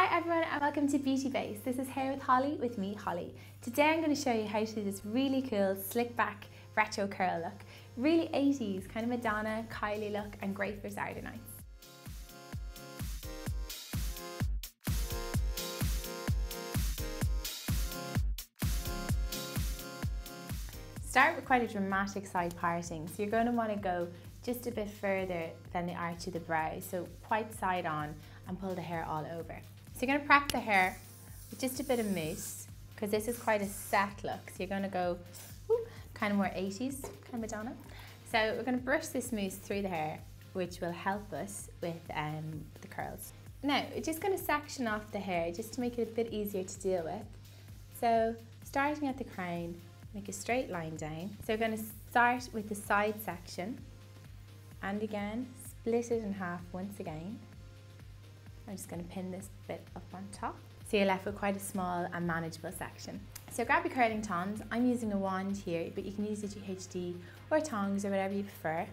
Hi everyone and welcome to Beauty Base. This is Hair with Hollie with me, Hollie. Today I'm going to show you how to do this really cool slick back retro curl look. Really 80s, kind of Madonna, Kylie look and great for Saturday nights. Start with quite a dramatic side parting, so you're going to want to go just a bit further than the arch of the brow, so quite side on and pull the hair all over. So you're going to prep the hair with just a bit of mousse, because this is quite a set look, so you're going to go kind of more 80s, kind of Madonna. So we're going to brush this mousse through the hair, which will help us with the curls. Now we're just going to section off the hair just to make it a bit easier to deal with. So starting at the crown, make a straight line down. So we're going to start with the side section and again split it in half once again. I'm just going to pin this bit up on top. So you're left with quite a small and manageable section. So grab your curling tongs. I'm using a wand here, but you can use a GHD or tongs or whatever you prefer.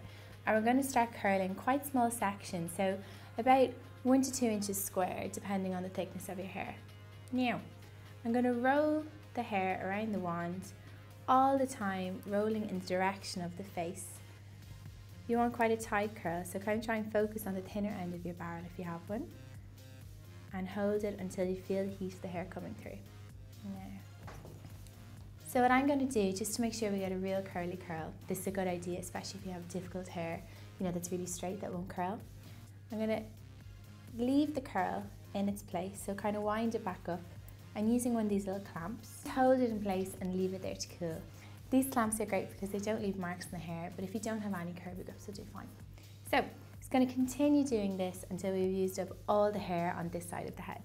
And we're going to start curling quite small sections, so about 1 to 2 inches square, depending on the thickness of your hair. Now, I'm going to roll the hair around the wand all the time, rolling in the direction of the face. You want quite a tight curl, so kind of try and focus on the thinner end of your barrel if you have one, and hold it until you feel the heat of the hair coming through. Now. So what I'm going to do, just to make sure we get a real curly curl, this is a good idea, especially if you have difficult hair, that's really straight, that won't curl. I'm going to leave the curl in its place, so kind of wind it back up. I'm using one of these little clamps. Hold it in place and leave it there to cool. These clamps are great because they don't leave marks in the hair, but if you don't have any curvy grips, they'll do fine. So, I'm just going to continue doing this until we've used up all the hair on this side of the head.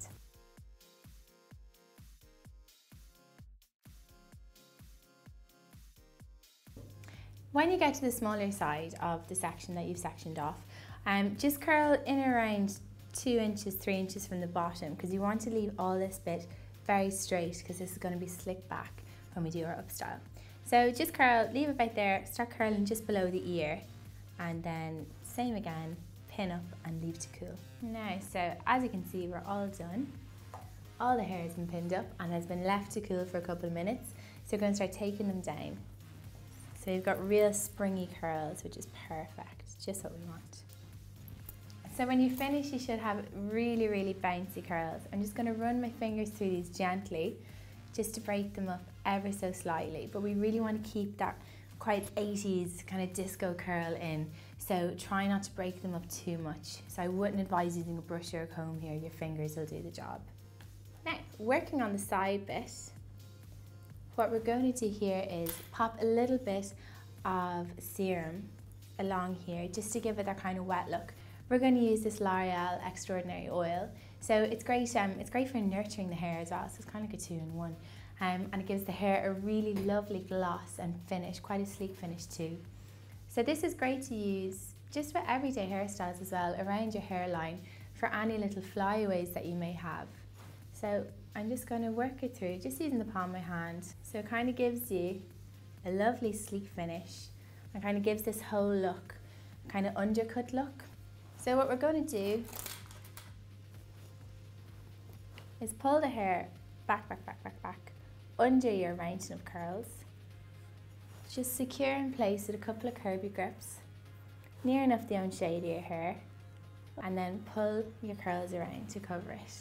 When you get to the smaller side of the section that you've sectioned off, just curl in around 2 inches, 3 inches from the bottom, because you want to leave all this bit very straight, because this is going to be slicked back when we do our up style. So just curl, leave it about there, start curling just below the ear, and then same again, pin up and leave to cool. Now, so as you can see, we're all done. All the hair has been pinned up and has been left to cool for a couple of minutes. So we're going to start taking them down. So you've got real springy curls, which is perfect, just what we want. So when you finish, you should have really, really bouncy curls. I'm just going to run my fingers through these gently, just to break them up ever so slightly. But we really want to keep that quite 80s kind of disco curl in. So try not to break them up too much. So I wouldn't advise using a brush or a comb here. Your fingers will do the job. Now, working on the side bit, what we're going to do here is pop a little bit of serum along here, just to give it that kind of wet look. We're going to use this L'Oreal Extraordinary Oil. So it's great for nurturing the hair as well, so it's kind of like a 2-in-1. And it gives the hair a really lovely gloss and finish, quite a sleek finish too. So this is great to use just for everyday hairstyles as well, around your hairline, for any little flyaways that you may have. So I'm just going to work it through, just using the palm of my hand. So it kind of gives you a lovely sleek finish, and kind of gives this whole look, kind of undercut look. So what we're going to do is pull the hair back under your mountain of curls. Just secure in place with a couple of curvy grips, near enough the own shade of your hair, and then pull your curls around to cover it.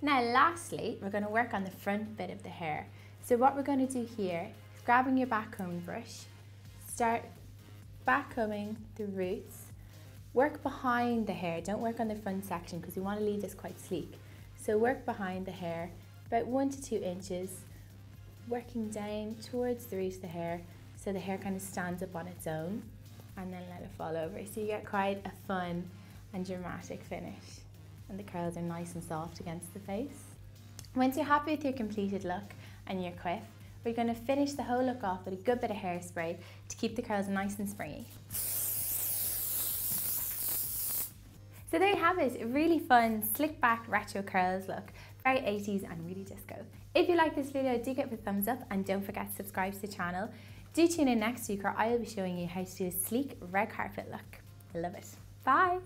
Now lastly, we're going to work on the front bit of the hair. So what we're going to do here is, grabbing your back comb brush, start back combing the roots. Work behind the hair, don't work on the front section, because we want to leave this quite sleek. So work behind the hair, about 1 to 2 inches, working down towards the root of the hair, so the hair kind of stands up on its own, and then let it fall over. So you get quite a fun and dramatic finish, and the curls are nice and soft against the face. Once you're happy with your completed look and your quiff, we're going to finish the whole look off with a good bit of hairspray to keep the curls nice and springy. So there you have it, a really fun slick back retro curls look, very 80s and really disco. If you like this video, do give it a thumbs up and don't forget to subscribe to the channel. Do tune in next week where I will be showing you how to do a sleek red carpet look. I love it. Bye!